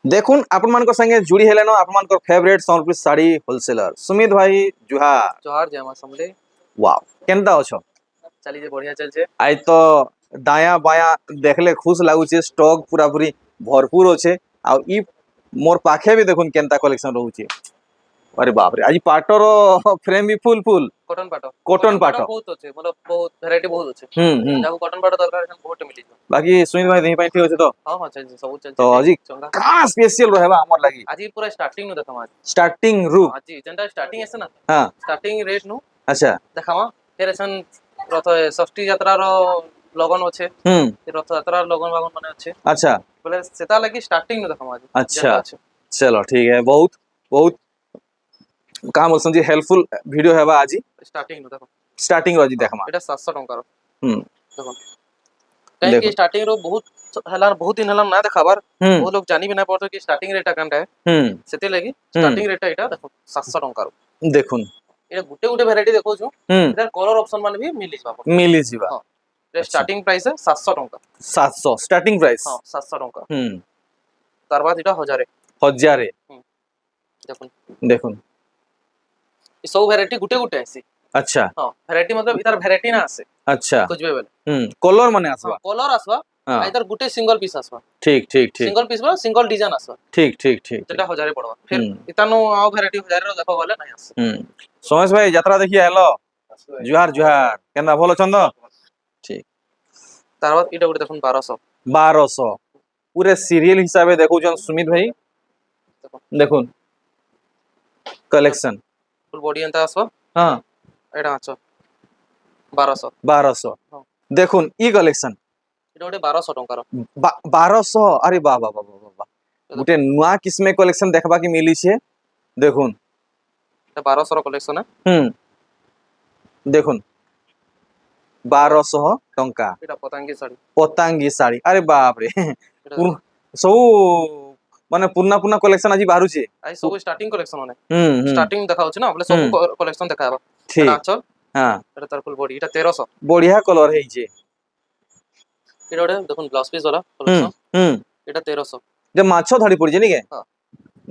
देखुन आपण मान संगे जुड़ी हेलेनो आपण मान फेवरेट सम्बलपुरी साड़ी होलसेलर सुमित भाई जुहार। जोहार जय मां समले। वाओ केनता अछो? चली जे बढ़िया चल छे। आज तो दाया बाया देखले खुश लागुचे, स्टॉक पूरा पूरी भरपूर अच्छे। आ ई मोर पाखे भी देखुन केनता कलेक्शन रहउचे। अरे बाप रे आज पाटोर फ्रेम भी फुल फुल कॉटन पाटो कॉटन पाटो बहुत अच्छे, मतलब बहुत वैरायटी बहुत अच्छे। जाको कॉटन पाटो दरकार है बहुत मिली जो। बाकी सुमित भाई देही पाई ठीक अछि तो? हां चल सब चल तो अजी का स्पेशल रहबा हमर लागि? आज पूरा स्टार्टिंग नु देखम। आज स्टार्टिंग रू आज जेंटा स्टार्टिंग है ना। हां स्टार्टिंग रेट नु अच्छा देखावा। फिर एसन रथ षष्ठी यात्रा रो लगन अच्छे। रथ यात्रा लगन लगन माने अच्छे। अच्छा बोले सेता लगी स्टार्टिंग नु देखम। आज अच्छा चलो ठीक है, बहुत बहुत काम बोलसन जी हेल्पफुल वीडियो हेबा आज स्टार्टिंग नु देखो। स्टार्टिंग रो जी देखमा एटा 700 टंका रो। देखो कहीं देखो की स्टार्टिंग रो बहुत दिन हला ना देखाबार। बहुत लोग जानी भी ना पड़तो कि स्टार्टिंग रेट कांटा है। सेते लगी स्टार्टिंग रेट एटा देखो 700 टंका रो। देखुन एटा गुटे गुटे वैरायटी देखो छु। एटा कलर ऑप्शन मान भी मिली जाबा। मिली जीवा। हां ए स्टार्टिंग प्राइस है 700 टंका। 700 स्टार्टिंग प्राइस। हां 700 टंका। तार बाद एटा 1000 1000 देखुन देखुन ई सब वैरायटी गुटे गुटे आसी। अच्छा हां वैरायटी मतलब इधर वैरायटी ना आसे। अच्छा खोजबे बेले कलर माने आसबा। कलर आसबा हां इधर गुटे सिंगल पीस आसबा। ठीक ठीक ठीक सिंगल पीस बा सिंगल डिजाइन आसबा। ठीक ठीक ठीक जेटा 1000 पड़वा। फिर इतानो आउ वैरायटी 1000 रो देखो बोले नहीं आसे। सोमेश भाई यात्रा देखिए हेलो जुहार जुहार केना भलो छंद? ठीक तार बाद इटा गुटे देखुन 1200 1200 पूरे सीरियल हिसाबे देखो जन सुमित भाई देखुन कलेक्शन फुल बॉडी एंता आसबा। हां एटा आछो 1200 1200 देखुन ई कलेक्शन इटा गुटे 1200 टंका रो। 1200 अरे वाह वाह वाह वाह गुटे नुआ किस्मे कलेक्शन देखबा के मिली छे। देखुन एटा 1200 रो कलेक्शन है। देखुन 1200 टंका एटा पतांगी साड़ी अरे बाप रे सब माने पुरना पुरना कलेक्शन आज बाहरु छे। आई सब स्टार्टिंग कलेक्शन माने स्टार्टिंग देखाउ छ ना बोले सब कलेक्शन देखाबा। ठीक एटा आछो हां एटा तार फुल बॉडी एटा 1300 बढ़िया कलर है छे। एटा गुटे देखुन ब्लाउज पीस वाला कलेक्शन एटा 1300 जे माछो धड़ी पड़ी जे नी के हां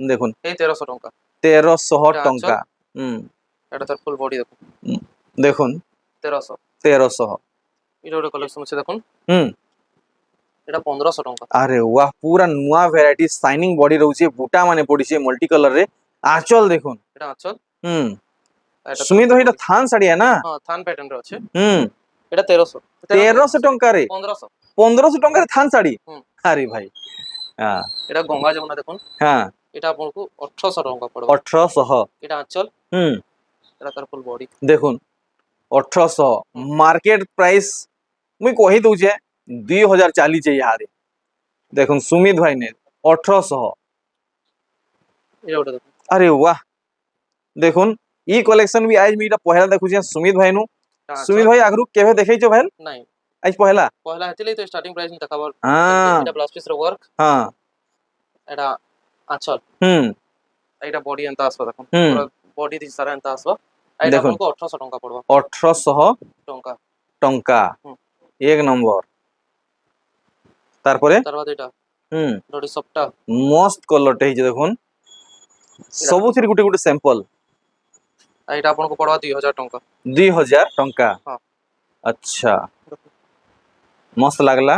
देखुन ए 1300 टंका 1300 टंका एटा तार फुल बॉडी देखुन देखुन 1300 एटा गुटे कलेक्शन छै देखुन एटा 1500 टंका। अरे वाह पूरा नुआ वैरायटी शाइनिंग बॉडी रहउचे बूटा माने पड़ी छे मल्टी कलर रे। आंचल देखुन एटा आंचल सुमित भाई एटा थान साड़ी है ना? हां थान पैटर्न रे अच्छे। एटा 1300 1300 टंका रे 1500 टंका रे थान साड़ी। अरे भाई हां एटा गंगा जमुना देखुन हां एटा आपन को 1800 टंका पड़बो। 1800 एटा आंचल एटा तार फुल बॉडी देखुन 1800 मार्केट प्राइस मुई कहि दउ जे 2040 छै यार। देखुन सुमित भाई ने 1800 ए गुटे देखुन अरे वाह देखुन ई कलेक्शन भी आज मीटा पहला देखु जे सुमित भाई नु। सुमित भाई आगरु केबे देखै छो भाई? नहीं आज पहला पहला हेतिले तो स्टार्टिंग प्राइस में देखाबर। हां एटा ब्लाउज पीस रो वर्क हां एटा आंचल एटा बॉडी एंता आसबा देखुन पूरा बॉडी दी सारा एंता आसबा। एटा आपन को 1800 टंका पड़बा। 1800 टंका टंका एक नंबर तारपरे तार बाद एटा बॉडी सफ्टा मस्त कलर टे जे देखुन सबु सिर गुटे गुटे सैंपल एटा आपन को पड़वा 2000 टंका 2000 टंका। हां अच्छा मस्त लागला।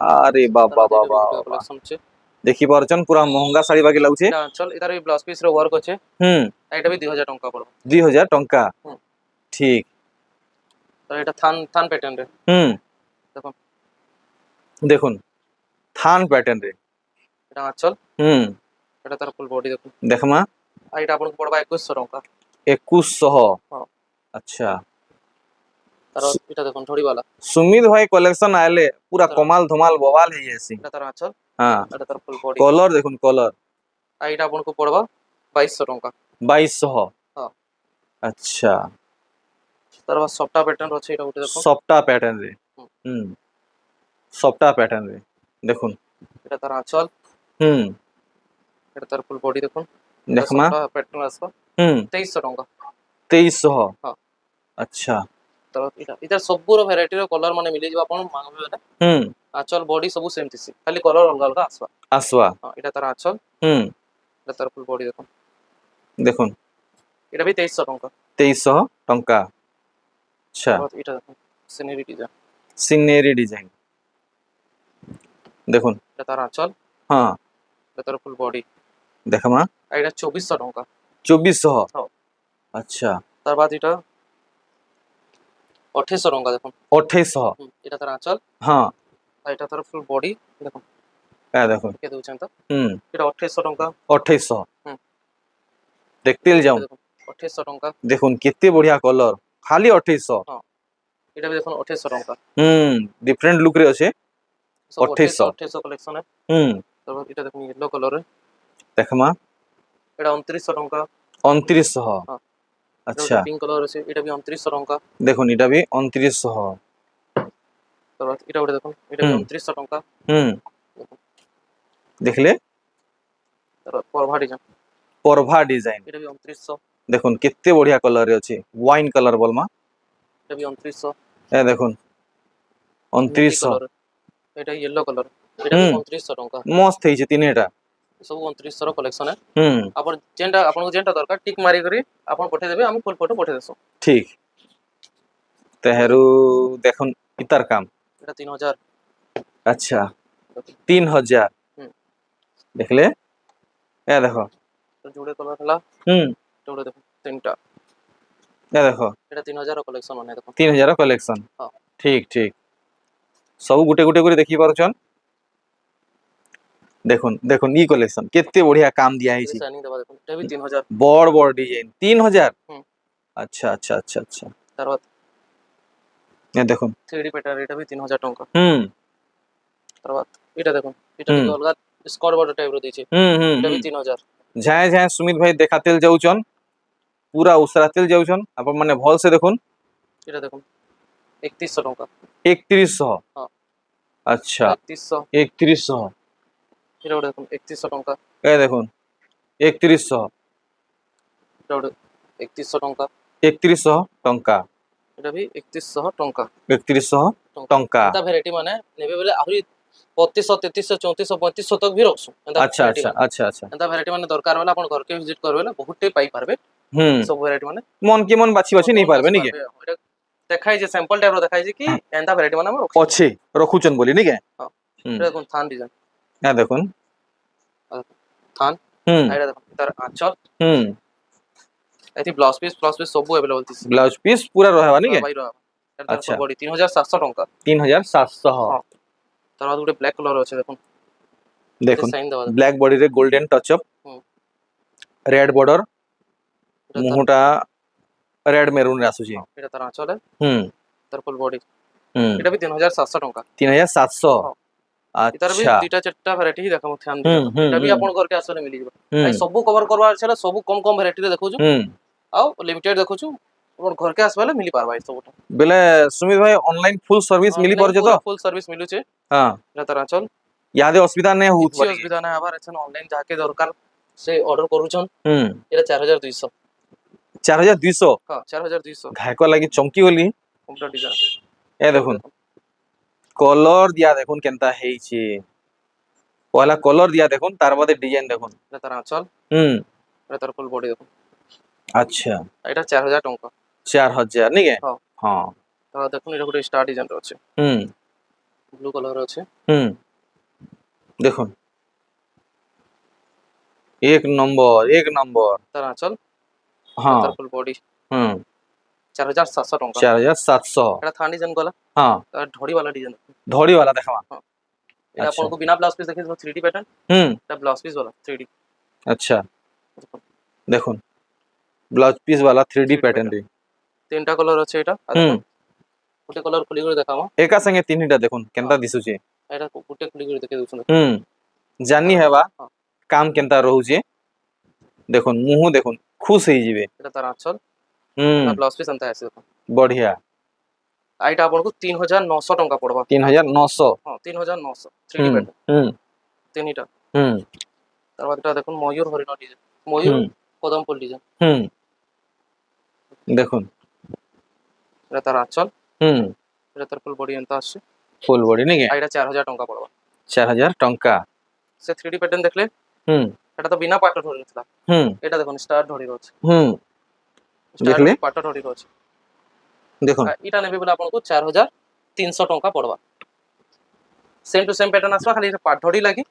अरे बाबा बाबा कलेक्शन छै देखि परचन पूरा महंगा साड़ी बाकी लागु छे। एटा आंचल इधर भी ब्लाउज पीस रो वर्क अछि। एटा भी 2000 टंका पड़बा। 2000 टंका ठीक तो एटा थान थान पैटर्न रे देखो देखुन थान पैटर्न रे एटा आंचल एटा तार फुल बॉडी देखो देखमा एटा आपन को पड़बा 2100 टंका 2100 हां अच्छा तार एटा देखो थोड़ी वाला सुमित भाई कलेक्शन आले पूरा कमाल धमाल बवाल है ऐसी। एटा तार आंचल हां एटा तार फुल बॉडी कलर देखुन कलर एटा आपन को पड़बा 2200 टंका 2200 हां अच्छा तार बाद सफ्टा पैटर्न अछि एटा गुटे देखो सफ्टा पैटर्न रे सफ्टा पैटर्न रे देखुन एटा तार आंचल एटा तार फुल बॉडी देखुन देखमा सफ्टा पैटर्न आसबा 2300 टंका 2300 हां अच्छा तो इधर सब रो वैरायटी रो कलर माने मिली जबा अपन मांगबे बेले ଆଞ୍ଚଲ ବଡି ସବୁ ସେମ ଥିସି ଖାଲି କଲର ଅଲଗା ଅଲଗା ଆସବା। আসবা ହଁ ଏଇଟା ତାର ଆଞ୍ଚଲ, হুম ଏଇଟା ତାର ଫୁଲ ବଡି ଦେଖୁନ। দেখুন ଏଇଟା ବି 2300 ଟଙ୍କା। 2300 টঙ্কা। আচ্ছা ତାର ଏଇଟା ଦେଖୁନ ସିନେରୀ ଡିଜାଇନ, সিনেরি ডিজাইন দেখুন। ଏଇଟା ତାର ଆଞ୍ଚଲ, হ্যাঁ ଏଇଟା ତାର ଫୁଲ ବଡି। দেখামা ଆଉ ଏଇଟା 2400 ଟଙ୍କା। 2400 ହଉ আচ্ছা ତାର ବାଦ ଏଇଟା 2800 ଟଙ୍କା ଦେଖୁନ। 2800 ଏଇଟା ତାର ଆଞ୍ଚଲ, হ্যাঁ ଆଉ ଏଇଟା ତାର ଫୁଲ ବଡି ଦେଖୁନ দেখুন ଟିକେ ଦଉଛନ୍ତି ତ। হুম ଏଇଟା 2800 ଟଙ୍କା। 2800 হুম। দেখতে ଏଇଟା যাও ଗୋଟେ ଦେଖୁନ 2800 ଟଙ୍କା। দেখুন কেতে বঢ়িয়া কলর খালি 2800 ହଁ ଏଇଟା ବି ଦେଖୁନ 2800 ଟଙ୍କା। হুম ডিফরেন্ট লুক রে আছে ସବୁ 2800 2800 କଲେକ୍ସନ। হুম ତାପରେ ଏଇଟା ଦେଖୁନ ୟେଲୋ କଲରରେ, ଦେଖମା ଏଇଟା 2900 ଟଙ୍କା। 2900 ହଁ ଏଇଟା ଗୋଟେ আচ্ছা ପିଙ୍କ କଲର ଅଛି, ଏଇଟା ବି 2900 ଟଙ୍କା। দেখুন এটা বি 2900 ତାପରେ ଏଇଟା ଗୋଟେ ଦେଖୁନ, ଏଇଟା ବି হুম 2900 ଟଙ୍କା। হুম দেখলে ତାର ପର୍ଭା ଡିଜାଇନ, পরভা ডিজাইন ଏଇଟା ବି 2900। দেখুন কেতে বঢ়িয়া কলর রে আছে ওয়াইন কলর বলমা ଏଇଟା ବି 2900। এ দেখুন ମିଣ୍ଟି 2900 କଲର, ଏଇଟା ୟେଲୋ କଲର, ଏଇଟା ବି হুম 2900 ଟଙ୍କା। মস্ত ହେଇছে তিনটা ସବୁ 2900 ର କଲେକ୍ସନ। হুম ଆପଣ ଯେନ୍ଟା ଆପଣଙ୍କୁ ଯେନ୍ଟା ଦରକାର ଟିକ୍ ମାରିକରି ଆପଣ ପଠେଇଦେବେ, ଆମେ ଫୁଲ ଫଟୋ ପଠେଇ ଦେସୁ। ঠিক তেহেরু দেখুন ইতার কাম ଏଇଟା 3000। আচ্ছা 3000 ହୁଁ দেখলে এ দেখো ଯୋଉଟେ କଲର ହେଲା, হুম ଯୋଉଟେ ଦେଖ ତିନିଟା, এ দেখো ଏଇଟା 3000 ର କଲେକ୍ସନ ମାନେ ଦେଖ। 3000 কলেকশন ହଁ ঠিক ঠিক সব গুটে গুটে করে দেখি পারছন দেখুন দেখুন ই কলেকশন কেতে বঢ়িয়া কাম দিয়া ସେଥିରେ ହେଇଛି ସାଇନିଂ ଦେବା ଦେଖ, ଏଇଟା ବି 3000। বড় বড় ডিজাইন 3000 ହୁଁ আচ্ছা আচ্ছা আচ্ছা আচ্ছা ତାର এ দেখুন 3D প্যাটার্ନ, ଏଇଟା ବି 3000 ଟଙ୍କା। হুম ତାର ଏଇଟା ଦେଖ, ଏଇଟା হুম ଟିକେ ଅଲଗା ସ୍କଟ ବର୍ଡର ଟାଇପ ର ଦେଇଛି, হুম হুম ଏଇଟା ବି হুম 3000। ঝায়ে ঝায়ে সুমিত ভাই দেখাতেল যাউছন পুরা উসরাতেল যাউছন আপন মানে ভাল সে দেখুন ଏଇଟା ଦେଖ 3100 ଟଙ୍କା। 3100 ହଁ আচ্ছা ଏଇଟା 3100। 3100 ଏଇଟା ଗୋଟେ ଦେଖ 3100 ଟଙ୍କା। এ দেখুন 3100 ଏଇଟା ଗୋଟେ 3100 ଟଙ୍କା। 3100 ଟଙ୍କା ଏଇଟା ବି 3100 ଟଙ୍କା। 3100 ଟଙ୍କା ଟଙ୍କା ଏନ୍ତା ଭେରାଇଟି ମାନେ ନେବେ ବୋଲେ ଆହୁରି 3200 3300 3400 3500 ତକ ବି ରଖଛୁ। ଏନ୍ତା আচ্ছা ଭେରାଇଟି আচ্ছা ମାନେ আচ্ছা আচ্ছা ଏନ୍ତା ଭେରାଇଟି ମାନେ ଦରକାର ବେଲେ ଆପଣ ଘରକେ ଭିଜିଟ୍ କରିବେ ବୋଲେ ବହୁତ ଟେ ପାଇପାରିବେ। হুম ଏ ସବୁ ଭେରାଇଟି ମାନେ মন কি মন বাছি বাছি ମନ নেই ମନ পারবে ବାଛି নাকি ପାରିବେ। ଏଇଟା ଦେଖାଇছে ସାମ୍ପଲ ଟାଇପ ର ଦେଖାଇছে କି ଏନ୍ତା ଭେରାଇଟି ମାନେ ଆମେ ରଖଛୁ। অছে রখুচন বলি নাকি ହଁ হুম ଏଇଟା ଦେଖନ୍ତୁ ଥାନ୍ ଡିଜାଇନ, হ্যাঁ দেখুন ଥାନ୍ হুম ଏଇଟା ଦେଖନ୍ତୁ ତାର ଆଞ୍ଚଲ, হুম ଏଠି ବ୍ଲାଉଜ ପିସ୍ ସବୁ ଆଭେଲେବଲ ଥିସି। ব্লাউজ পিস পুরা রহবা নাকি ବାଇ ରହ ଏଟା ତାର আচ্ছা ବଡି 3700 ଟଙ୍କା। 3700 ହଁ ତାର ଗୋଟେ ବ୍ଲାକ୍ କଲର ଅଛି ଦେଖୁন, ଏଠି দেখুন ସାଇନ୍ ଦେବା ଦେଖୁন। ব্ল্যাক বডি রে গোল্ডেন টচ অপ ହୁଁ রেড বর্ডর ଏଇଟା ତାର মুহটা রেড মেরুন রে আসুଛି ହଁ ଏଇଟା ତାର ଆଞ୍ଚଲ, হুম ତାର ଫୁଲ ବଡି। হুম ଏଇଟା ବି 3700 ଟଙ୍କା। 3700 ହଁ ଏଟାର ବି আচ্ছা ଦୁଇଟା ଚାରିଟା ଭେରାଇଟି ହିଁ ଦେଖ ଧ୍ୟାନ হুম ଦେଇଯାଅ, হুম ଏଟା ବି হুম ଆପଣ ଘରକେ ଆସିଲେ ମିଳିଯିବ। হুম ଆଇ ସବୁ କଭର କରବାର ଅଛି, ସବୁ କମ କମ ଭେରାଇଟିରେ ଦେଖଉଛୁ হুম ଆଉ ଲିମିଟେଡ ଦେଖଉଛୁ। ଆପଣ ଘରକେ ଆସିବା ବେଲେ ମିଳି ପାରବା ଏ ସବୁଟା। বেলে সুমিত ভাই অনলাইন ফুল সার্ভিস মিলি ଅନଲାଇନ পারছে তো ପୁରା ଫୁଲ ସର୍ଭିସ ମିଳୁଛି। হ্যাঁ ଏଟା ତାର ଆଞ୍ଚଲ, ইয়াদে অসুবিধা নেই হুত କିଛି বলি ଅସୁବିଧା ନାହିଁ ହବାର ଅଛି। ଅନଲାଇନ ଯାହାକେ ଦରକାର ସେ ଅର୍ଡର କରୁଛନ୍। হুম ଏଟା 4200। 4200 ହଁ 4200 ঘাইক লাগি চমকি গলি କମ୍ପ୍ୟୁଟର ଡିଜାଇନ। এ ଏଟା ଗୋଟେ দেখুন ଦେଖ, কলর দিয়া দেখুন কেনতা হেইছে পহলা কলর দিয়া দেখুন তার বাদে ডিজাইন দেখুন ଏଟା তাର ଆଞ୍ଚଲ, হুম ଏଟା ତାର ଫୁଲ ବଡି ଦେଖ। আচ্ছা ଏଟା 4000 ଟଙ୍କା। 4000 নাকি ହଁ হ্যাঁ ତ ଦେଖୁନ ଏଟା ଗୋଟେ ଷ୍ଟାର ଡିଜାଇନ ର ଅଛି, হুম ବ୍ଲୁ କଲର ଅଛି। হুম দেখুন এক নম্বর এক নম্বর ତାର ଆଞ୍ଚଲ, ଏଟା হ্যাঁ ତାର ଫୁଲ ବଡି হুম 4700 ଟଙ୍କା। 4700 ଏଟା ଥାନ୍ ଡିଜାଇନ ଗଲା, হ্যাঁ ତାର ଧଡି ବାଲା ଡିଜାଇନ। ধড়ি वाला দেখাবা ହଁ ଏଟା আচ্ছা ଆପଣଙ୍କୁ ବିନା ବ୍ଲାଉଜ ପିସ୍ ଦେଖେଇ 3D ପ୍ୟାଟର୍ନ। হুম ଏଟା ବ୍ଲାଉଜ ପିସ୍ ବାଲା 3D আচ্ছা দেখুন ব্লাউজ পিস वाला 3D 3D প্যাটার্ন ପ୍ୟାଟର୍ନ। রে ତିନିଟା କଲର ଅଛି ଏଇଟା। ଆଉ হুম ଦେଖୁନ ଗୋଟେ କଲର ଖୋଲିକରି ଦେଖାମ। একা সঙ্গে তিনটা দেখুন ହଁ কেনতা দিশুছে ଏଇଟା ଗୋଟେ ଖୋଲିକରି ଦେଖେଇ ଦଉଛନ୍ତି। হুম জানি ତାର হেবা ହଁ কাম কেনতা রহুছে দেখুন মুহ দেখুন খুশ হয়ে যাবে ଏଟା ତାର ଆଞ୍ଚଲ, হুম ଏଟା ବ୍ଲାଉଜ ପିସ୍ ଏନ୍ତା ଆସି ଦେଖ। বঢ়িয়া ଆଉ ଏଇଟା ଆପଣଙ୍କୁ 3900 ଟଙ୍କା ପଡବା। 3900 ହଁ 3900 3D হুম ପ୍ୟାଟର୍ନ হুম ତିନିଟା। হুম ତାର ବାଦଟା ଦେଖୁନ ମୟୂର ହରିଣ ଡିଜାଇନ, ମୟୂର হুম ପଦମ ଫୁଲ ଡିଜାଇନ। হুম দেখুন ଏଟା ତାର ଆଞ୍ଚଲ, হুম ଏଟା ତାର ଫୁଲ ବଡି ଏନ୍ତା ଆସୁଛି। ফুল বডি নাকি আর এটা 4000 টঙ্কা পড়বা 4000 টঙ্কা সে 3D প্যাটার্ন দেখলে হুম এটা তো বিনা পাট ধরি ছিল হুম এটা দেখুন স্টার ধরি রয়েছে হুম স্টার দেখলে পাট ধরি রয়েছে দেখুন এটা নেবে বলে আপনাকে 4300 টঙ্কা পড়বা সেম টু সেম প্যাটার্ন আসবা খালি এটা পাট ধরি লাগি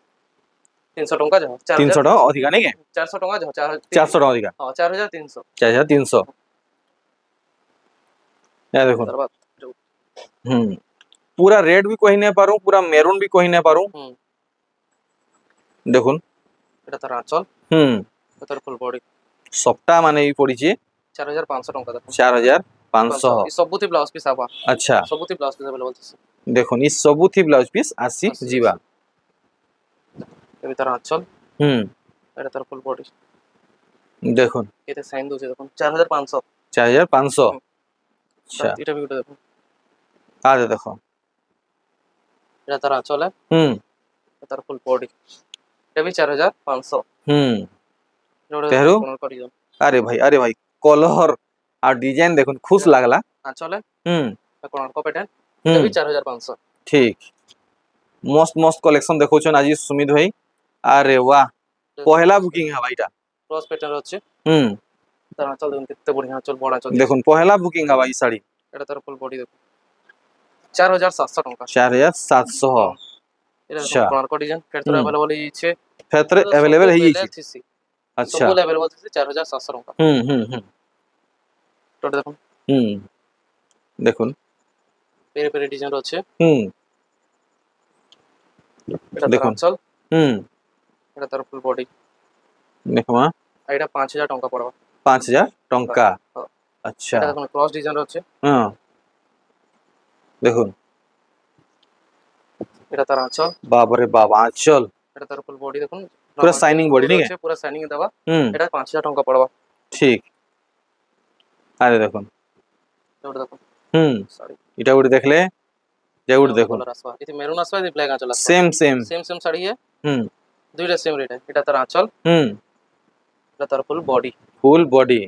300 টঙ্কা যাও 300 টাকা ଅଧିକା ନାଇଁ 400 ଟଙ୍କା ଯାଉ 400 টাকা ଅଧିକା 4300 4300 ଏ ଦେଖୁন ଧନ୍ୟବାଦ হুম পুরা রেড भी কହି না পারু পুরা মেরুন भी কহি না পারু হুম দেখুন এটা তার আঁচল হুম এটা তার ফুল বডি সবটা মানে ବି পড়িছে 4500 ଟଙ୍କା ଦେଖନ୍ତୁ 4500 ଏ ସବୁଥି ବ୍ଲାଉଜ ପିସ୍ ହବା আচ্ছা ସବୁଥି ବ୍ଲାଉଜ ପିସ୍ अवेलेबल ଅଛି দেখুন ই ସବୁଥି ব্লাউজ পিস আসি আসি, ଯିବା ଏବେ ତାର ଆঁଚଲ হুম এটা তার ফুল বডি দেখুন କେତେ ସାଇନ୍ ଦଉଛି ଦେଖନ୍ତୁ 4500 4500 আচ্ছা এটা ବି ଗୋଟେ ଦେଖନ୍ତୁ আরে দেখো এটা তার আঁচল হুম এটা তার ফুল বডি এটা ବି 4500 হুম এটা ଗୋଟେ তেহরু? କଲର କରିଦିଅ আরে ভাই কলর আর ডিজাইন দেখুন খুশ লাগলা আঁচল হুম এটা কোଣାର୍କ প্যাটার্ন এটা হুম ବି 4500 ঠিক মস্ত মস্ত কলেকশন দেখুছন আজি সুমিত ভাই আরে বাহ পহেলা বুকিং হবা এটা ক্রস প্যাটার্ন ଅଛି হুম তার আঁচল দেখুন কেতে বঢ়িয়া আঁচল বড় আঁচল দেখুন পহেলা বুকিং হবা এই শাড়ি এটা তার ফুল বডি দেখুন 4700 ଟଙ୍କା 4700 এটা আচ্ছা କୋଣାର୍କ ଡିଜାଇନ ଫେର अवेलेबल ହେଇଛି ফেতরে अवेलेबल है ये अच्छा ସବୁ अवेलेबल ଅଛି 4700 ଟଙ୍କା হুম তোটা দেখুন হুম দেখুন পেরে পেরে ডিজাইন আছে হুম এটা তার দেখুন আঁচল হুম এটা তার ফুল বডি দেখমা আর এটা 5000 ଟଙ୍କା ପଡବା 5000 টঙ্কা হ্যাঁ। আচ্ছা এটা দেখুন ক্রস ডিজাইন আছে হ্যাঁ দেখুন এটা তার আঁচল বাবারে বাবা আঁচল এটা তার ফুল বডি দেখুন পুরা শাইনিং বডি নাকি পুরো শাইনিং দেবা হুম এটা 5000 ଟଙ୍କା পড়বা ঠিক আরে দেখুন এটা দেখুন হুম শাড়ি এটা উড়ে দেখলে যে উড়ে দেখুন কলর আসবা এতে মেরুন আসবা এতে ব্ল্যাক আঁচল আসবা same same same same sari है হুম দুইটা সেম রেট এটা তার আঁচল হুম এটা তার ফুল বডি ফুল বডি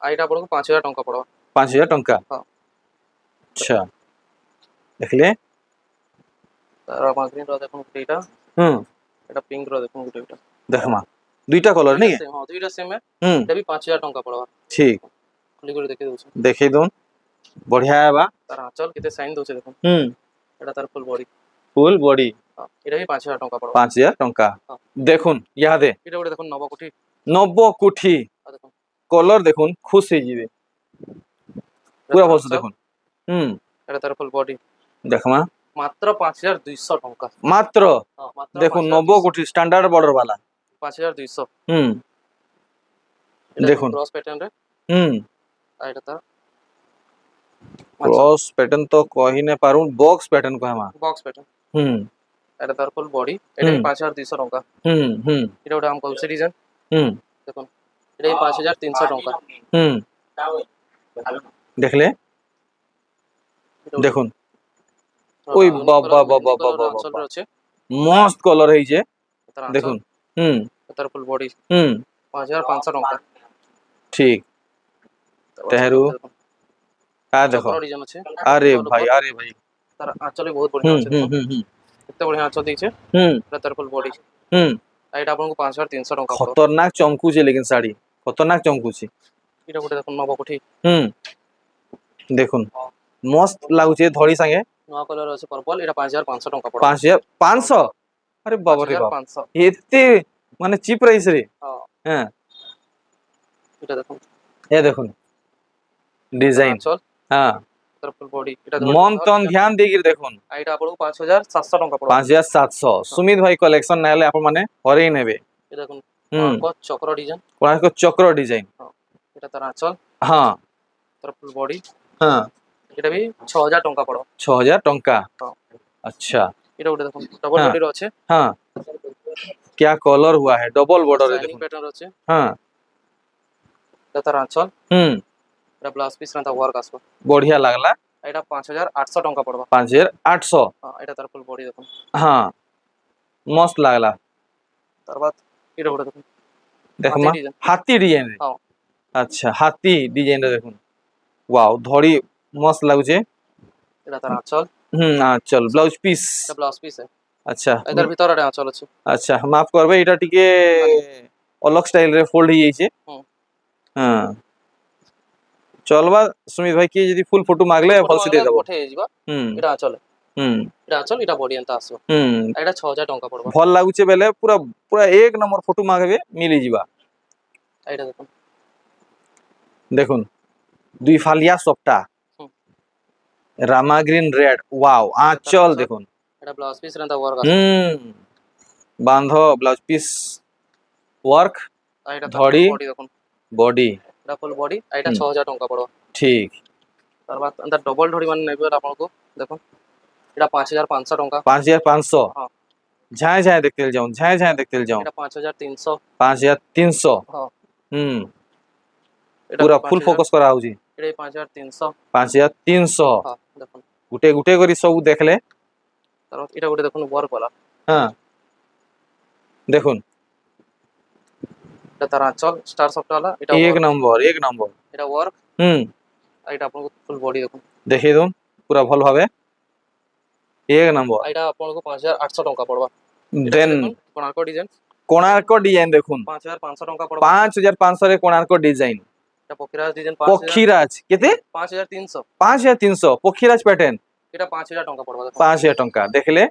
আর এটা ଆପଣଙ୍କୁ 5000 ଟଙ୍କା ପଡବା 5000 টঙ্কা হ্যাঁ। আচ্ছা দেখলে তার মাগরিন র দেখুন এটা হুম এটা পিঙ্ক র দেখুন এটা দেখমা দুইটা কলর নাকি সেম হ্যাঁ দুইটা সেম হুম এটা ବି 5000 ଟଙ୍କା ପଡବା ঠিক খুলি করে দেখে দଉଛୁ দেখেই দউন বঢ়িয়া হেবা তার আঁচল কেতে সাইন দଉଛେ দেখুন হুম এটা তার ফুল বডি ফুল বডি এটা ବି 5000 ଟଙ୍କା ପଡବା 5000 টঙ্কা হ্যাঁ। দেখুন ইয়াদে এটা ଗୋଟେ দেখুন নবকোঠি 90 কোঠি দেখুন কলর দেখুন খুশ হয়ে যাবে পুরা বলছো দেখুন হুম এটা তার ফুল বডি দেখমা মাত্র 5200 ଟଙ୍କା মাত্র হ্যাঁ মাত্র দেখুন 90 কোঠি স্ট্যান্ডার্ড বর্ডার वाला 5200 হুম দেখুন ক্রস প্যাটার্ন রে হুম আর এটা তার ক্রস প্যাটার্ন তো কহি না পারুন বক্স প্যাটার্ন কহমা বক্স প্যাটার্ন হুম এটা তার ফুল বডি এটা হুম। 5200 ଟଙ୍କା হুম হুম এটা ଗୋଟେ ଆମ କଲସି ଡିଜାଇନ হুম দেখুন এটা 5300 ଟଙ୍କା হুম দেখলে এটা ଗୋଟେ দেখুন ওই বাবা বাবা বাবা অঞ্চল বাবা আছে মস্ত কলর হইছে তার দেখুন হুম তার ফুল বডি হুম 5500 ଟଙ୍କା ঠিক তেহেরু আর দেখো চক্র ডিজাইন আছে আরে ভাই তার আঁচলে বহুত বঢ়িয়া আছে হুম দেখুন হুম হুম কেତେ বঢ়িয়া আঁচল ଦେଇছে হুম এটা তার ফুল বডি হুম আর এটা ଆପଣଙ୍କୁ 5300 ଟଙ୍କା ପଡିବ খতরনাক চমকুছে লেকিন শাড়ি খতরনাক চমকুছে এটা ଗୋଟେ দেখুন নবকোঠি হুম দেখুন মস্ত লাগুছে ধড়ি সাঙ্গে নয়া কଲର ଅଛି ପର୍ପଲ এটা 5500 ଟଙ୍କା ପଡିବ 5500 আরে বাবা রে বাবা 5500 এতে মানে চিপ প্রাইস রে ହଁ হ্যাঁ এটা দেখুন এ দেখুন ডিজাইন আঁচল হ্যাঁ তার ফুল বডি এটা মন তন ধ্যান ଦେଇକି দেখুন আর এটা ଆପଣଙ୍କୁ 5700 ଟଙ୍କା ପଡିବ 5700 সুমিত ভাই কলেকশন নাইলে আপন মানে হরেই নেবে এটা দেখুন হুম চক্র ডিজাইন কোଣାର୍କ চক্র ডিজাইন এটা তার আঁচল হ্যাঁ তার ফুল বডি হ্যাঁ এটা ବି 6000 ଟଙ୍କା ପଡିବ 6000 টঙ্কা ହଁ अच्छा এটা ଗୋଟେ দেখুন ଡବଲ ହଁ। ବଡିର ଅଛି हाँ क्या कलर हुआ है डबल बॉर्डर है ସାଇନିଂ देखो ପ୍ୟାଟର୍ନ ଅଛି हाँ এটা ତାର ଆଞ୍ଚଲ এটা ବ୍ଲାଉଜ ପିସ୍ ରେ ତା ୱାର୍କ ଆସିବ बढ़िया लगला ଏଇଟା 5800 ଟଙ୍କା ପଡିବ 5800 ହଁ ଏଇଟା ତାର ଫୁଲ ବଡି ଦେଖୁন हाँ मस्त लगला ତାର ବାଦ ଏଇଟା ଗୋଟେ ଦେଖୁন देखो हाथी माँ डिजाइन। हाथी डिजाइन रे हाँ अच्छा हाथी डिजाइन रे देखो वाओ धड़ी मस्त लागुचे ଏଇଟା ତାର ଆଞ୍ଚଲ আঁচল ব্লাউজ পিস এটা ব্লাউজ পিস আচ্ছা এটার ভিতরে এটা আঁচল আছে আচ্ছা মাফ করবে এটা টিকে অলগ স্টাইল রে ফোল্ড হই যাইছে হুম। হ্যাঁ চলবা সুমিত ভাই কি যদি ফুল ফটো মাগলে ভলসে দিয়ে দেব পঠেই ଯିବା হুম এটা আঁচল হুম এটা আঁচল এটা বডি এন্তা আসବ হুম এটা 6000 ଟଙ୍କା ପଡିବ ভাল লাগুছে বেলে পুরা পুরা এক নম্বর ফটো মাগবে মিলি ଯିବା এইটা দেখুন দেখুন দুই ফালিয়া সপটা হুম। রামা গ্রিন রেড ওয়াও আঁচল দেখুন এটা ব্লাউজ পিস রেন্তা ওয়ার্ক আছে হুম বাঁধ ব্লাউজ পিস ওয়ার্ক আর এটা ধড়ি বডি দেখুন বডি এটা ফুল বডি আর এটা 6000 ଟଙ୍କା ପଡିବ ঠিক তার বাদ এন্তা ডবল ধড়ি মানে নেবে ଆପଣଙ୍କୁ দেখুন এটা 5500 ଟଙ୍କା 5500 ହଁ ঝাঁয় ঝাঁয় দেখতে যাও ঝাঁয় ঝাঁয় দেখতে যাও এটা 5300 5300 ହଁ হুম এটা পুরা ফুল ফোকস করা হଉଛି এটা 5300 5300 ହଁ দেখুন গুটে গুটে করে সব দেখলে তার এটা ଗୋଟେ দেখুন ওয়ার্ক वाला হ্যাঁ দেখুন এটা তার আঁচল স্টার সফট वाला এটা এক নম্বর এক নম্বর এটা ওয়ার্ক হুম আর এটা ଆପଣଙ୍କୁ ফুল বডি দেখুন দেখিয়ে দিন পুরা ভাল ভাবে এক নম্বর আর এটা ଆପଣଙ୍କୁ 5800 ଟଙ୍କା ପଡିବ দেন କୋଣାର୍କ ଡିଜାଇନ কোণার্ক ডিজাইন দেখুন 5500 ଟଙ୍କା ପଡିବ 5500 রে কোণার্ক ডিজাইন এটা পକ୍ଷୀରାଜ ଡିଜାଇନ 5000 পক্ষীরাজ কেতে 5300 5300 পক্ষীরাজ প্যাটার্ন এটা 5000 ଟଙ୍କା ପଡିବ ଦେଖୁন 5000 ଟଙ୍କା ଦେଖିଲେ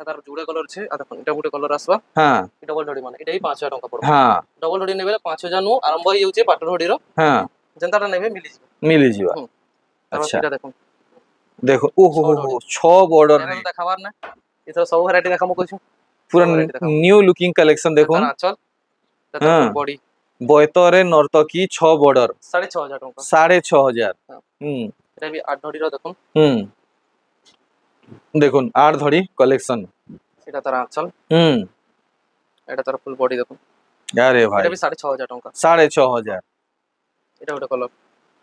তার জুড়ে কলর আছে আর দেখুন এটা ଗୋଟେ কলর আসবা হ্যাঁ ডবল ধড়ি মানে এটাই 5000 ଟଙ୍କା পড়ବ হ্যাঁ ডবল ধড়ি নেবে 5000 নু আরম্ভ হই যাଉଛି পাଟ ধড়িର হ্যাঁ যেনটাটা নেবে মিলিଯିବ মিলিଯିବା হুম। আচ্ছা এটা দেখুন দেখো ওহো ছয় 6 বর্ডর এটা তো দেখাবার না এছাড়া সব ভ্যারাইটি দেখামু কইছো পুরা variety দেখাবো। নিউ লুকিং কালেকশন দেখুন তার আঁচল হ্যাঁ। তার বডি বয়তরে নর্তকী 6 বর্ডর 6500 ଟଙ୍କା 6500 হ্যাঁ। হুম এটা ବି 8 ধড়ির দেখুন হুম দেখুন আর ধরি কালেকশন এটা তার আঁচল হুম এটা তার ফুল বডি দেখুন আরে ভাই এটা ବି 6500 ଟଙ୍କା 6500 এটা ଗୋଟେ କଲର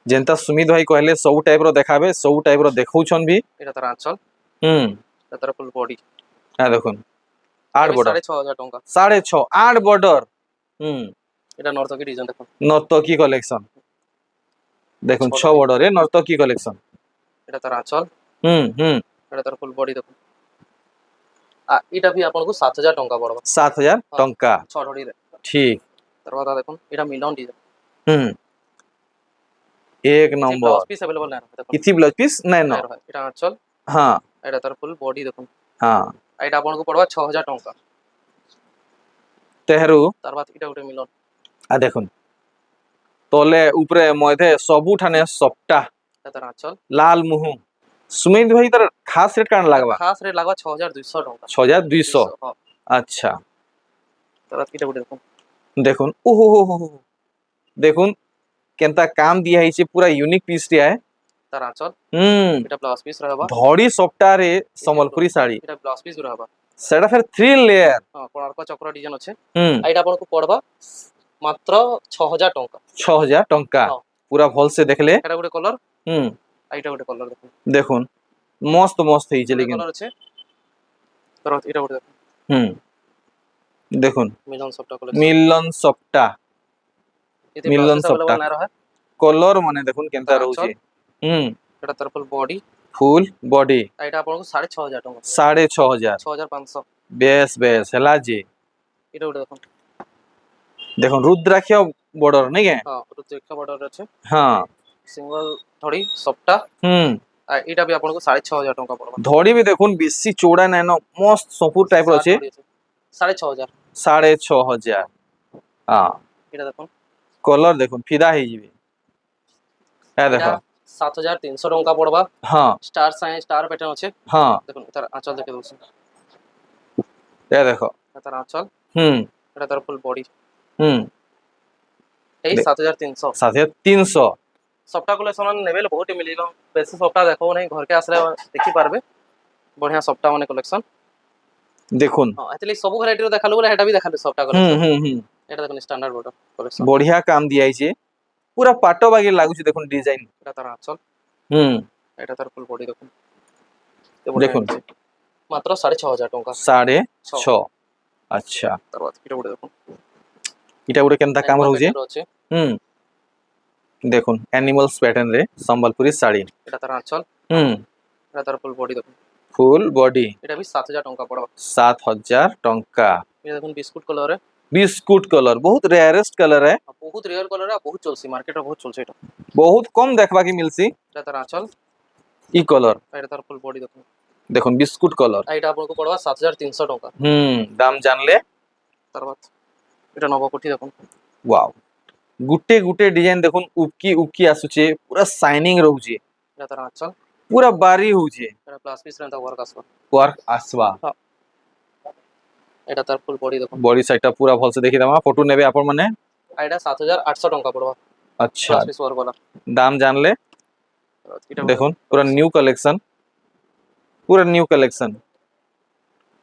যেনতা সুমিত ভাই কহিলে সব টাইপ র দেখাবে সব টাইপ র দেখাউছন ভি এটা তার আঁচল হুম এটা তার ফুল বডি হ্যাঁ দেখুন 8 বর্ডর 6500 ଟଙ୍କା 6.5 8 বর্ডর হুম এটা নর্তকী ডিজাইন দেখুন নর্তকী কালেকশন দেখুন 6 বর্ডরে নর্তকী কালেকশন এটা তার আঁচল হুম হুম এটা তার ফুল বডি দেখুন এটা ବି ଆପଣଙ୍କୁ 7000 ଟଙ୍କା ପଡବ 7000 ଟଙ୍କା 6 ধড়িରେ ঠিক తర్వాత দেখুন এটা মিলন ডিজাইন হুম এক নম্বর ব্লাউজ পিস अवेलेबल নাই দেখুন କିଛି ବ୍ଲାଉଜ ପିସ୍ ନାଇଁ ନ এটা আঁচল ହଁ এটা তার ফুল বডি দেখুন ହଁ আর এটা ଆପଣଙ୍କୁ পড়বা 6000 ଟଙ୍କା তেহরু তার বাদ এটা ଗୋଟେ মিলন আর দেখুন তলে উপরে মধ্যে সবুঠানে সবটা এটা তার আঁচল লাল মুহু সুমিত ভাই তার খাস রেট কারণ লাগবা খাস রেট লাগবা 6200 ଟଙ୍କା 6200 ହଁ আচ্ছা তার বাদ এটা ଗୋଟେ দেখুন দেখুন ওহো হো হো হো। দেখুন কেনতা কাম দিয়া হইছে পুরা ইউনিক পিস টিয়া তার আঁচল হুম এটা ব্লাউজ পিস रहবা ধড়ি সবটারে সম্বলপুরি শাড়ি এটা ব্লাউজ পিস रहবা সেটা ফের 3 লেয়ার ହଁ କୋଣାର୍କ ଚକ୍ର ଡିଜାଇନ ଅଛି হুম আর এটা ଆପଣଙ୍କୁ ପଡବା মাত্র 6000 ଟଙ୍କା 6000 টঙ্কা ହଁ পুরা ভলসে দেখলে এটা ଗୋଟେ কলর হুম আর এটা ଗୋଟେ কলর দেখুন দেখুন মস্ত মস্ত হইছে লেকিন কলর আছে তার বাদ এটা ଗୋଟେ দেখুন হুম দেখুন মিলন সবটা কলেকশন মিলন সবটা এতে মিলন মিলন সবটা। সবটা না রহে কলর মানে দেখুন কেনতা তার রହୁଛି হুম এটা তার ফুল বডি ফুল বডি আর এটা ଆପଣଙ୍କୁ 6500 ଟଙ୍କା 6500 6500 বেশ বেশ হেলা জি এটা ଗୋଟେ দেখুন দেখুন রুদ্রাক্ষ বর্ডর নাই কে ହଁ ରୁଦ୍ରାକ୍ଷ ବର୍ଡର ଅଛି হ্যাঁ ସିଙ୍ଗଲ ଧଡି ସବଟା হুম আর এটা ବି ଆପଣଙ୍କୁ 6500 ଟଙ୍କା ପଡବା ধড়ি বি দেখুন বেশি চৌড়া নাই ন মস্ত সপুর টাইপ র আছে 6500 6500 হ্যাঁ এটা দেখুন কলর দেখুন ফিদা হয়ে যাবে হ্যাঁ দেখো 7300 ଟଙ୍କା ପଡବା হ্যাঁ স্টার সাইন স্টার প্যাটার্ন আছে হ্যাঁ দেখুন তার আঁচল দেখে দউছি এ দেখো তার আঁচল হুম এটা তার ফুল বডি হুম এই 7300 7300 সবটা কলেকশন নেবেল বহুত মিলিব বেশি সবটা দেখো নাই ঘরকে আসলে দেখি পারবে বঢ়িয়া সবটা মানে কলেকশন দেখুন হ্যাঁ এতলি সব ভ্যারাইটির দেখালু বলে এটা भी দেখালু সবটা হুম কলেকশন হুম হুম এটা দেখুন স্ট্যান্ডার্ড বর্ডার কলেকশন বঢ়িয়া কাম দিয়াইছে পুরা পাটো বাগি লাগুছে দেখুন ডিজাইন এটা তার আঁচল হুম এটা তার ফুল বডি দেখুন দেখুন মাত্র 6500 ଟଙ୍କା 6.5 আচ্ছা তারপর এটা বড় দেখুন এটা গুড়ে কেনতা কাম রହୁଛି আছে হুম দেখুন অ্যানিমালস প্যাটার্ন রে সম্বলপুরি শাড়ি এটা তার আঁচল হুম এটা তার ফুল বডি দেখুন ফুল বডি এটা ବି 7000 ଟଙ୍କା ପଡବ 7000 ଟଙ୍କା। ये देखो बिस्कुट कलर है बिस्कुट कलर बहुत रेयरेस्ट कलर है, बहुत रेयर कलर है बहुत चलसी मार्केट रे बहुत चलसी एटा बहुत कम देखबा की मिलसी एटा तार आंचल ई कलर। एटा तार फुल बॉडी देखो देखो बिस्कुट कलर एटा आपको पड़वा 7300 टଙ୍କା दाम जानले तार बाद एटा नव कोठी देखो वाओ गुटे गुटे डिजाइन देखुन उबकी उबकी आसुचे पूरा शाइनिंग रहउचे एटा तार आंचल पूरा बारी होउचे एटा प्लस पीस रेंता वर्क आसवा वर्क आसवा एटा तार फुल बॉडी देखो बॉडी साइडटा पूरा भल से देखि दमा फोटो नेबे आपण माने एटा 7800 टଙ୍କା पड़वा अच्छा प्लस पीस वर्क वाला दाम जानले एटा देखुन पूरा न्यू कलेक्शन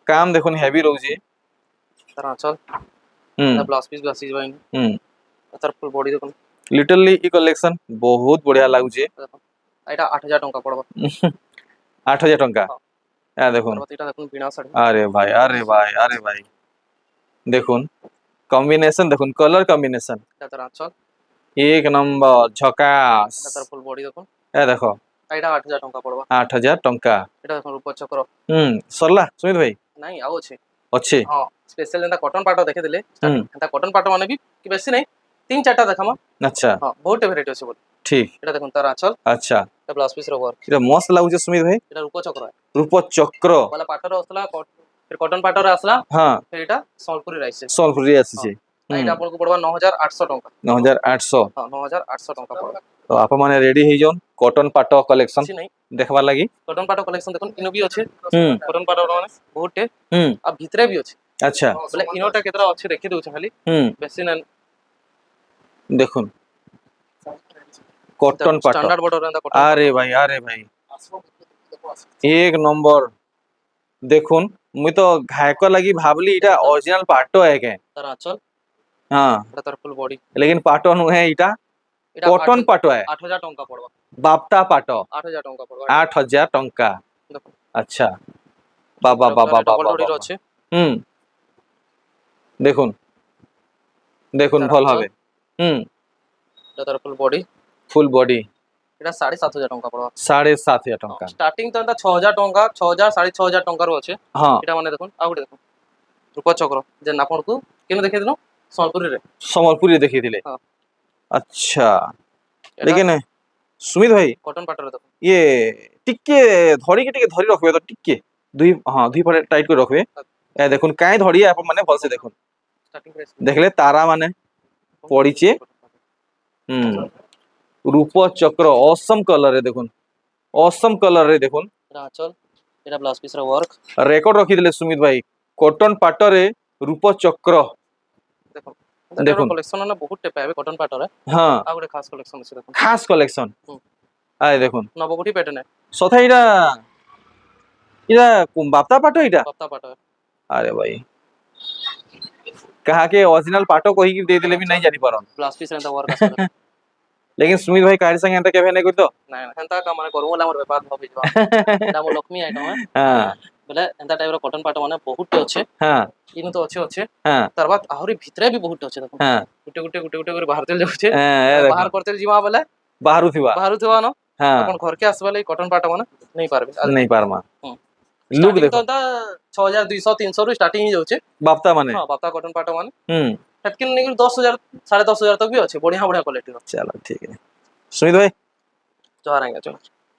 काम देखुन हेवी रहउचे तार आंचल एटा प्लस पीस ग्लासेस बाइन तार फुल बॉडी देखो लिटरली ई कलेक्शन बहुत बढ़िया लागुचे एटा 8000 टଙ୍କା पड़वा 8000 टଙ୍କା या देखुन तार बाद एटा देखो बिना साड़ी अरे भाई अरे भाई अरे भाई देखुन कॉम्बिनेशन देखुन कलर कॉम्बिनेशन एटा तार आंचल एक नंबर झकास एटा तार फुल बॉडी देखो ए देखो एटा 8000 टଙ୍କା पड़वा 8000 टଙ୍କା एटा देखो रूप चक्र सरला सुमित भाई नहीं आओ छे अच्छे हां स्पेशल एंता कॉटन पाटो देखे दिले एंता कॉटन पाटो माने भी कि बेसी नहीं तीन चारटा देखामा अच्छा हां बहुत वैरायटी আছে बोल ठीक एटा देखो तार आंचल अच्छा एटा ब्लाउज पीस रो वर्क এটা মস্ত লাগুছে সুমিত ভাই एटा रूप चक्र है রূপ চক্র वाला पाटो रो असला फिर कॉटन पाटो रो असला হ্যাঁ फिर एटा सोलपुरी राइस है সলফুরি আসছে एटा आपन को पड़वा 9800 टଙ୍କା 9800 हां 9800 टଙ୍କା पड़वा তো আপন মানে রেডি হই যান কটন পাট কলেকশন କିଛି नहीं দেখবার লাগি कॉटन पाटो कलेक्शन देखो इनो भी আছে হুম कॉटन पाटो माने बहुत टे হুম आ भितरे भी আছে আচ্ছা बोले इनोटा केतरा আছে देखि दउ खाली হুম बेसी ना দেখুন কটন পাট स्टैंडर्ड बॉर्डर एंता कॉटन আরে ভাই এক নম্বর দেখুন মুই তো ঘায়ক লাগি ভাবলি এটা অরিজিনাল পাটো है के तार आंचल हां एटा तार फुल बॉडी लेकिन पाटो नुहे এটা एटा কটন পাটো है 8000 टଙ୍କା पड़वा বাপটা পাটো 8000 टଙ୍କା पड़वा 8000 टଙ୍କା देखो আচ্ছা বাবা বাবা डबल বাবা बॉडी रो আছে হুম দেখুন দেখুন তার ভাল আঁচল। হবে হুম एटा तार फुल बॉडी ফুল বডি एटा 7500 टଙ୍କା पड़वा 7500 टଙ୍କା स्टार्टिंग तो एंता 6000 टଙ୍କା 6000 6500 टଙ୍କା रो আছে हां एटा माने देखो आ गुटे देखो रूप चक्र जे आपन को केनो देखे दिनो सोलपुरी रे সম্বলপুরি দেখিয়ে দিলে हाँ। अच्छा लेकिन सुमित भाई कॉटन पाटर देखो ये टिके धड़ी के टिके धरी रखबे तो टिके दुई हां दुई पटे टाइट করে রাখবে এ দেখুন কাই ধড়ি আপন মানে ভালসে দেখুন स्टार्टिंग प्राइस দেখলে তারা মানে পড়িছে হুম রূপ চক্র অসম কালারে দেখুন অসম কালারে দেখুন एटा आंचल एटा ब्लाउज पीस रो वर्क রেকর্ড রাখি দিলে সুমিত ভাই কটন পাটরে রূপ চক্র देखो देखो। देखो कलेक्शन ना बहुत टे पाबे कॉटन पाटर है হ্যাঁ आ गुटे खास कलेक्शन আছে देखो খাস কালেকশন হুম। আই দেখুন नवकोटी पैटर्न है সথা এটা এটা বাপতা পাটো এটা बप्ता पाटर है अरे भाई कहा के ओरिजिनल पाटो को ही दे दिले भी नहीं जानी पारन ब्लाउज पीस एंता वर्क আছে लेकिन सुमित भाई कारी संगे एंता केभे नहीं करतो ना एंता का माने करू वाला हमर व्यापार भाबी जवा एटा मोर लक्ष्मी आइटम है हां बोले एंता टाइप रो कॉटन पाटर माने बहुत टे আছে हां इनु तो আছে हां तार बाद आहुरी भितरे भी बहुत আছে देखो हां गुटे गुटे गुटे गुटे করে बाहर तेल जाउछे ए बाहर करते जीवा बोले बाहरु थिबा बाहर थवा न हां अपन घर के आसवाले कॉटन पाटर माने नहीं पारबे नहीं पारमा हम्म। लुक लुक देखो तो 6200 300 रु स्टार्टिंग ही जाउछे बापता माने हां बाप्ता कॉटन पाटर माने हम्म हेतकिन निकल 10000 10500 तक भी আছে बढ़िया बढ़िया क्वालिटी रो चलो ठीक है सुमित भाई जोहार आएंगे चलो